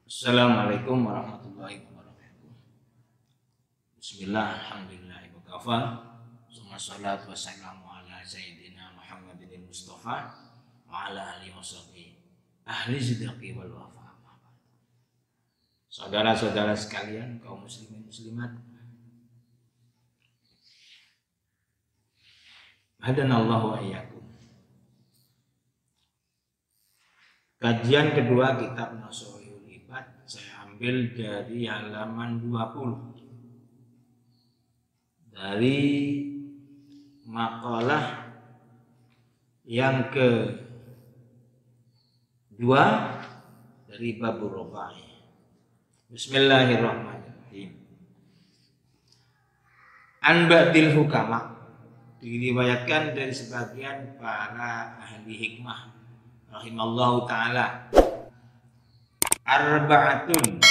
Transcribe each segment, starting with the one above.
Assalamualaikum warahmatullahi wabarakatuh. Bismillah, alhamdulillah, wa kafa. Wassalatu wassalamu ala sayyidina Muhammadin Mustafa wa ala alihi washabihi ahli sidqi wal wafa. Saudara-saudara sekalian, kaum muslimin muslimat, hadanallahu wa iyyakum. Kajian kedua kitab Nashorul Ibad saya ambil dari halaman 20 dari makalah yang kedua dari Babur Robai. Bismillahirrahmanirrahim. An ba'dil hukama, diriwayatkan dari sebagian para ahli hikmah rahimallahu ta'ala, arba'atun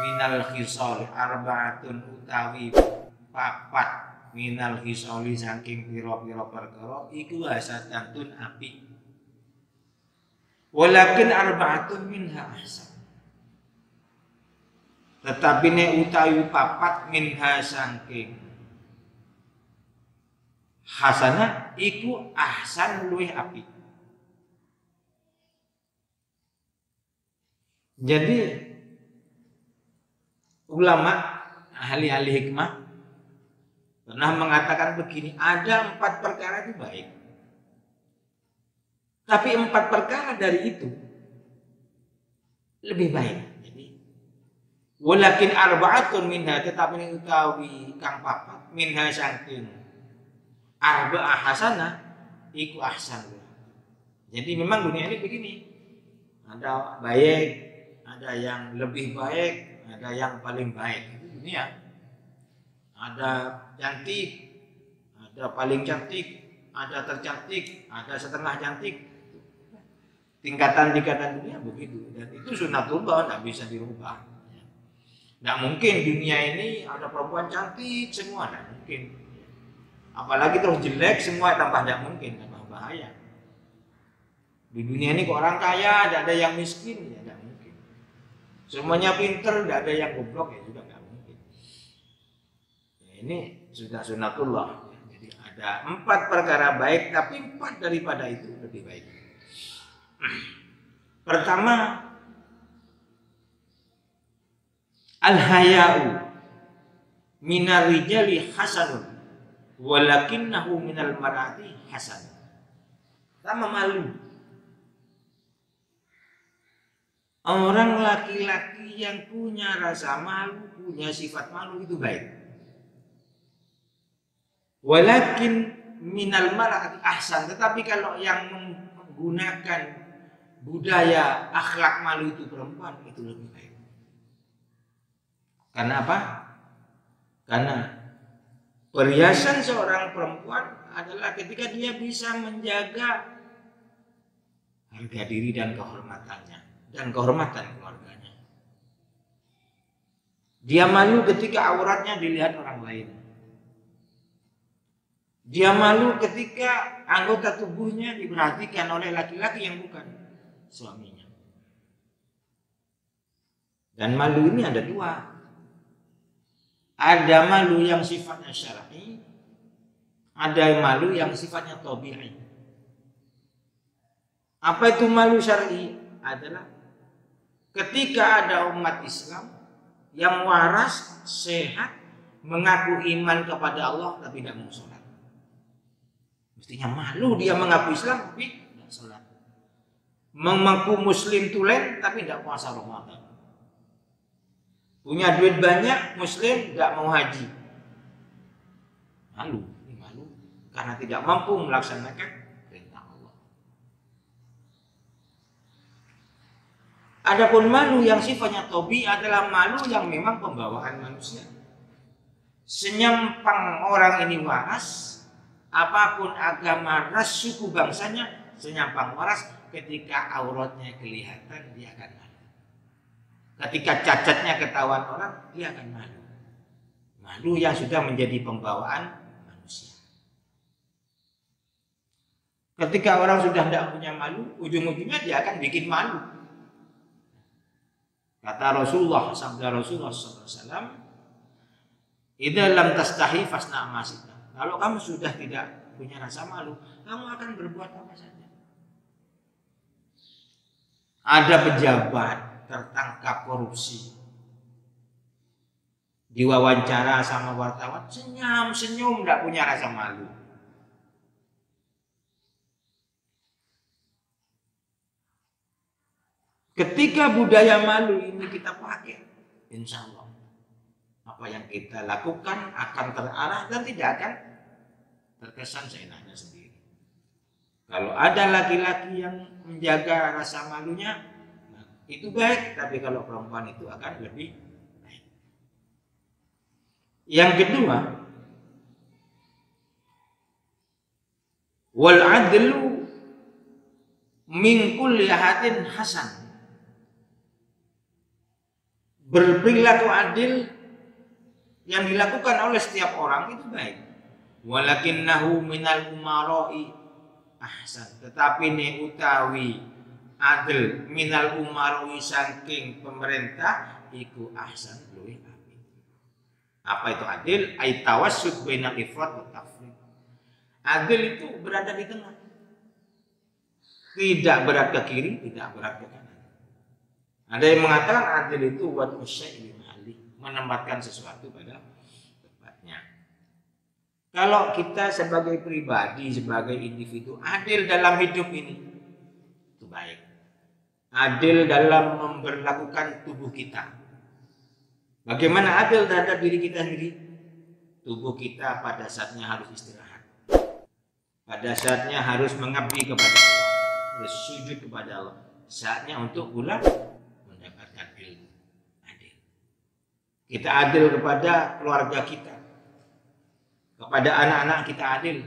minal khisal, arba'atun utawi papat minal khisali saking pira-pira perkara iku hasatun api, walakin arba'atun minha ahsan, tetapi nek utawi papat minha saking hasanah iku ahsan luwih api. Jadi ulama ahli-ahli hikmah pernah mengatakan begini, ada 4 perkara itu baik, tapi 4 perkara dari itu lebih baik. Jadi walakin arba'atun minha, tetapi ini utawi kang papat minha saking arba'ah hasanah iku ahsan. Jadi memang dunia ini begini, ada baik, ada yang lebih baik, ada yang paling baik. Itu dunia. Ada cantik, ada paling cantik, ada tercantik, ada setengah cantik. Tingkatan-tingkatan dunia begitu. Dan itu sunatullah, tidak bisa dirubah. Tidak mungkin dunia ini ada perempuan cantik semua, tidak mungkin. Apalagi terus jelek semua, tambah tidak mungkin, tambah bahaya. Di dunia ini kok orang kaya, tidak ada yang miskin, ya tidak mungkin. Semuanya pinter, tidak ada yang goblok, ya juga tidak mungkin. Ya, ini sudah sunatullah. Jadi ada 4 perkara baik, tapi 4 daripada itu lebih baik. Pertama, al-haya'u minar rijali hasanun walakinnahu minal mar'ati hasan. Pertama, malu. Orang laki-laki yang punya rasa malu, punya sifat malu itu baik. Walakin minal mar'ati ahsan, tetapi kalau yang menggunakan budaya akhlak malu itu perempuan, itu lebih baik. Karena apa? Karena perhiasan seorang perempuan adalah ketika dia bisa menjaga harga diri dan kehormatannya dan kehormatan keluarganya. Dia malu ketika auratnya dilihat orang lain. Dia malu ketika anggota tubuhnya diperhatikan oleh laki-laki yang bukan suaminya. Dan malu ini ada 2. Ada malu yang sifatnya syar'i, ada malu yang sifatnya tabi'i. Apa itu malu syar'i? Adalah ketika ada umat Islam yang waras, sehat, mengaku iman kepada Allah tapi tidak mau sholat. Mestinya malu dia mengaku Islam tapi tidak sholat. Mengaku Muslim tulen tapi tidak puasa Ramadan. Punya duit banyak, Muslim tidak mau haji. Malu, ini malu karena tidak mampu melaksanakan perintah Allah. Adapun malu yang sifatnya tobi adalah malu yang memang pembawaan manusia. Senyampang orang ini waras, apapun agama, ras, suku, bangsanya, senyampang waras, ketika auratnya kelihatan dia akan malu. Ketika cacatnya ketahuan orang, dia akan malu. Malu yang sudah menjadi pembawaan manusia. Ketika orang sudah tidak punya malu, ujung-ujungnya dia akan bikin malu. Kata Rasulullah, sabda Rasulullah SAW, idza lam tastahi fasna ma syi'ta. Kalau kamu sudah tidak punya rasa malu, kamu akan berbuat apa saja. Ada pejabat tertangkap korupsi, diwawancara sama wartawan, senyum-senyum, tidak punya rasa malu. Ketika budaya malu ini kita pakai, insya Allah apa yang kita lakukan akan terarah dan tidak akan terkesan seenaknya sendiri. Kalau ada laki-laki yang menjaga rasa malunya, itu baik, tapi kalau perempuan itu akan lebih baik. Yang kedua, wal adlu min kulli ahadin hasan. Berperilaku adil yang dilakukan oleh setiap orang itu baik. Walakinnahu minal umara'i ahsan. Tetapi ne utawi adil minal umara'i saking pemerintah iku ahsan luwih apik. Apa itu adil? Ai tawassut bainal ifrat wa tafriq. Adil itu berada di tengah. Tidak berat ke kiri, tidak berat ke kanan. Ada yang mengatakan adil itu buat syai' mahali, menempatkan sesuatu pada tempatnya. Kalau kita sebagai pribadi, sebagai individu adil dalam hidup ini, itu baik. Adil dalam memperlakukan tubuh kita. Bagaimana adil terhadap diri kita sendiri? Tubuh kita pada saatnya harus istirahat. Pada saatnya harus mengabdi kepada Allah, harus sujud kepada Allah. Saatnya untuk pulang mendapatkan ilmu. Adil. Kita adil kepada keluarga kita, kepada anak-anak kita adil.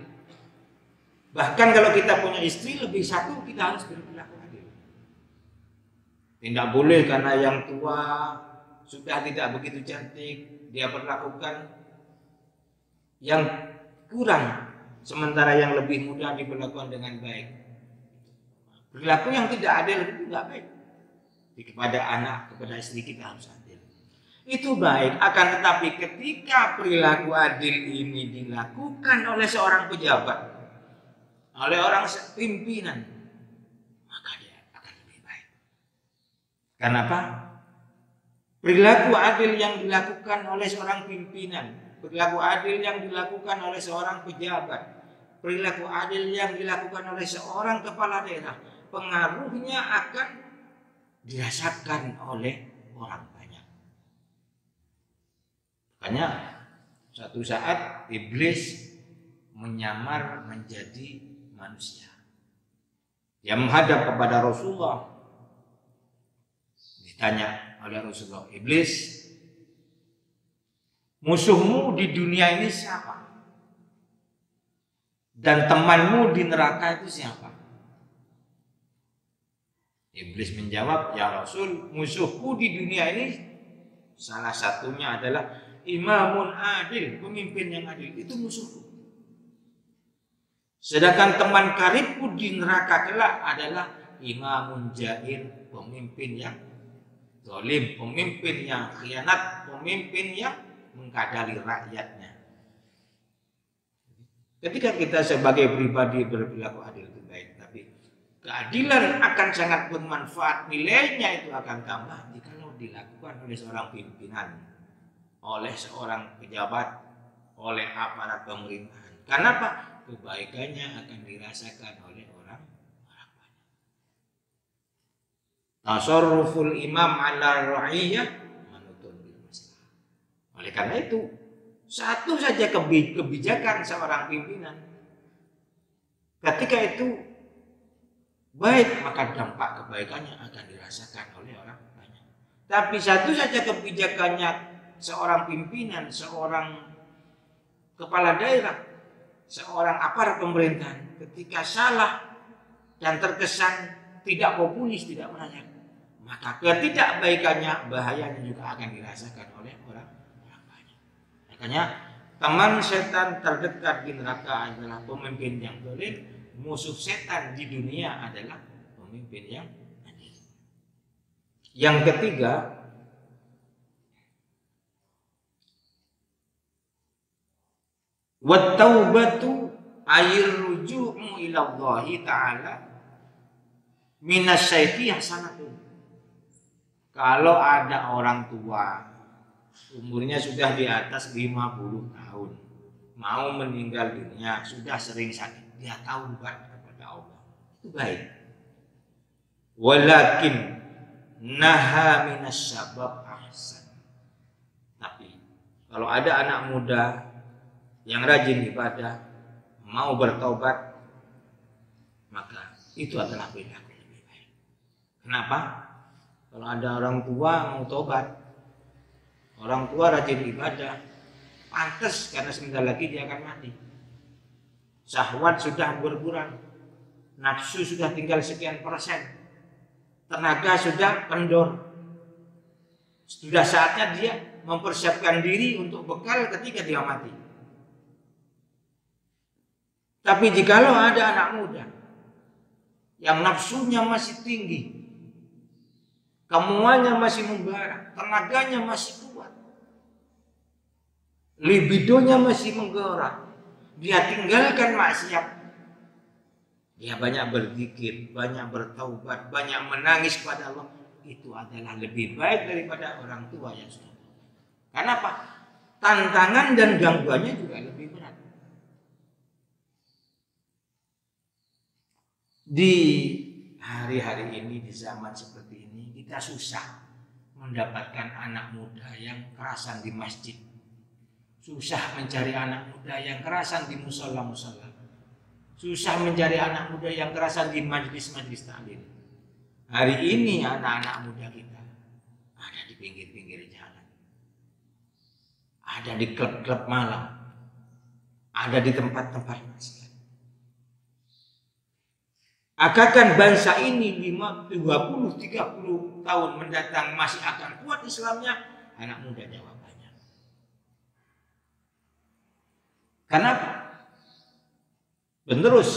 Bahkan kalau kita punya istri lebih satu, kita harus berperilaku adil. Tidak boleh karena yang tua sudah tidak begitu cantik, dia perlakukan yang kurang, sementara yang lebih muda diperlakukan dengan baik. Perilaku yang tidak adil itu tidak baik. Kepada anak, kepada istri kita harus adil. Itu baik, akan tetapi ketika perilaku adil ini dilakukan oleh seorang pejabat, oleh orang pimpinan, maka dia akan lebih baik. Kenapa? Perilaku adil yang dilakukan oleh seorang pimpinan, perilaku adil yang dilakukan oleh seorang pejabat, perilaku adil yang dilakukan oleh seorang kepala daerah, pengaruhnya akan dirasakan oleh orang banyak. Makanya suatu saat iblis menyamar menjadi manusia. Dia menghadap kepada Rasulullah. Ditanya oleh Rasulullah, iblis, musuhmu di dunia ini siapa? Dan temanmu di neraka itu siapa? Iblis menjawab, ya Rasul, musuhku di dunia ini salah satunya adalah imamun adil, pemimpin yang adil, itu musuhku. Sedangkan teman karibku di neraka kelak adalah imamun jair, pemimpin yang zalim, pemimpin yang khianat, pemimpin yang mengkadali rakyatnya. Ketika kita sebagai pribadi berperilaku adil itu baik, tapi keadilan akan sangat bermanfaat, nilainya itu akan tambah jika dilakukan oleh seorang pimpinan, oleh seorang pejabat, oleh aparat pemerintahan. Kenapa? Kebaikannya akan dirasakan oleh orang banyak. Tasarruful imam ala ra'iyah manutun bil maslahah. Oleh karena itu, satu saja kebijakan seorang pimpinan, ketika itu baik, maka dampak kebaikannya akan dirasakan oleh orang banyak. Tapi satu saja kebijakannya seorang pimpinan, seorang kepala daerah, seorang aparat pemerintahan, ketika salah dan terkesan tidak populis, tidak menarik, maka ketidakbaikannya, bahayanya juga akan dirasakan oleh orang banyak. Makanya teman setan terdekat di neraka adalah pemimpin yang zalim, musuh setan di dunia adalah pemimpin yang adil. Yang ketiga, Wa taubatu ayir ruju'u ila Allah Ta'ala minasyaiti hasanatun. Kalau ada orang tua umurnya sudah di atas 50 tahun, mau meninggal dunia, sudah sering sakit, dia taubat kepada Allah, itu baik. Walakin naha minasyabab ahsan. Tapi kalau ada anak muda yang rajin ibadah, mau bertaubat, maka itu adalah perilaku lebih baik. Kenapa? Kalau ada orang tua mau tobat, orang tua rajin ibadah, pantas karena sebentar lagi dia akan mati. Syahwat sudah berkurang, nafsu sudah tinggal sekian persen, tenaga sudah kendor. Sudah saatnya dia mempersiapkan diri untuk bekal ketika dia mati. Tapi jikalau ada anak muda yang nafsunya masih tinggi, kemuanya masih membara, tenaganya masih kuat, libidonya masih menggerak, dia tinggalkan maksiat, dia banyak berzikir, banyak bertaubat, banyak menangis kepada Allah, itu adalah lebih baik daripada orang tua yang sudah. Kenapa? Tantangan dan gangguannya juga lebih berat. Di hari-hari ini, di zaman seperti ini, kita susah mendapatkan anak muda yang kerasan di masjid, susah mencari anak muda yang kerasan di musola-musola, susah mencari anak muda yang kerasan di majlis-majlis taklim. Hari ini anak-anak muda kita ada di pinggir-pinggir jalan, ada di klub-klub malam, ada di tempat-tempat maksiat. Akan bangsa ini 20-30 tahun mendatang masih akan kuat Islamnya? Anak muda jawabannya. Kenapa? Penerus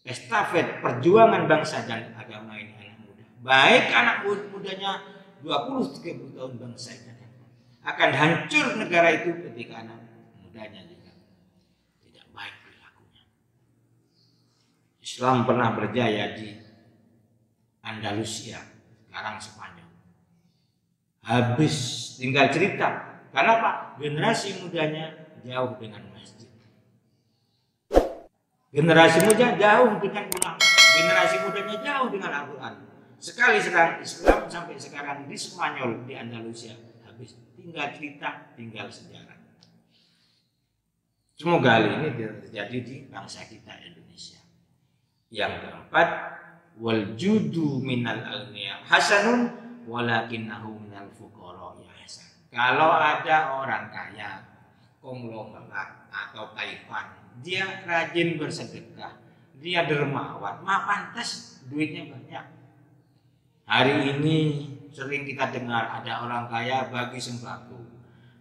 estafet perjuangan bangsa dan agama ini anak muda. Baik anak mudanya 20-30 tahun bangsa ini akan hancur negara itu ketika anak mudanya juga tidak baik perilakunya. Islam pernah berjaya di Andalusia, sekarang Spanyol. Habis tinggal cerita. Kenapa? Generasi mudanya jauh dengan masjid. Generasi muda jauh dengan ulama. Generasi mudanya jauh dengan Al-Quran. Sekali serang Islam sampai sekarang di Spanyol, di Andalusia. Habis tinggal cerita, tinggal sejarah. Semoga hal ini terjadi di bangsa kita Indonesia. Yang keempat, wal judu minal aghniya hasanun walakinnahu minal fuqara ya hasan. Kalau ada orang kaya, konglomerat atau taipan, dia rajin bersedekah, dia dermawan, pantas duitnya banyak. Hari ini sering kita dengar ada orang kaya bagi sembako.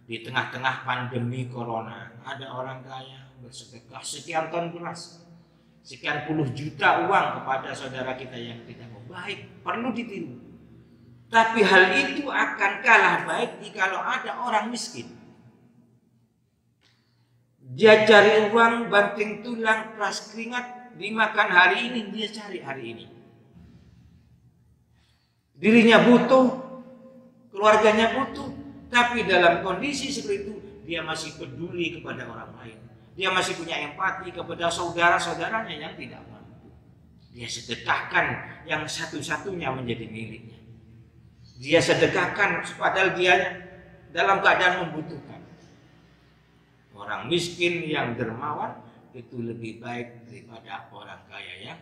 Di tengah-tengah pandemi corona, ada orang kaya bersedekah sekian ton beras, sekian puluh juta uang kepada saudara kita yang tidak baik, perlu ditiru. Tapi hal itu akan kalah baik jikalau ada orang miskin. Dia cari uang, banting tulang, peras keringat, dimakan hari ini, dia cari hari ini. Dirinya butuh, keluarganya butuh, tapi dalam kondisi seperti itu dia masih peduli kepada orang lain. Dia masih punya empati kepada saudara-saudaranya yang tidak mampu. Dia sedekahkan yang satu-satunya menjadi miliknya. Dia sedekahkan padahal dia dalam keadaan membutuhkan. Orang miskin yang dermawan itu lebih baik daripada orang kaya yang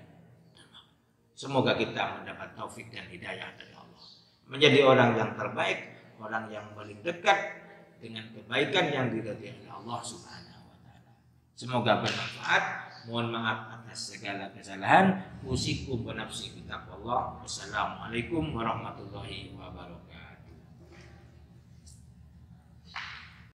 dermawan. Semoga kita mendapat taufik dan hidayah dari Allah, menjadi orang yang terbaik, orang yang paling dekat dengan kebaikan yang diridhai oleh Allah Subhanahu. Semoga bermanfaat. Mohon maaf atas segala kesalahan. Usikum wa nafsi bi taqwallah. Wassalamualaikum warahmatullahi wabarakatuh.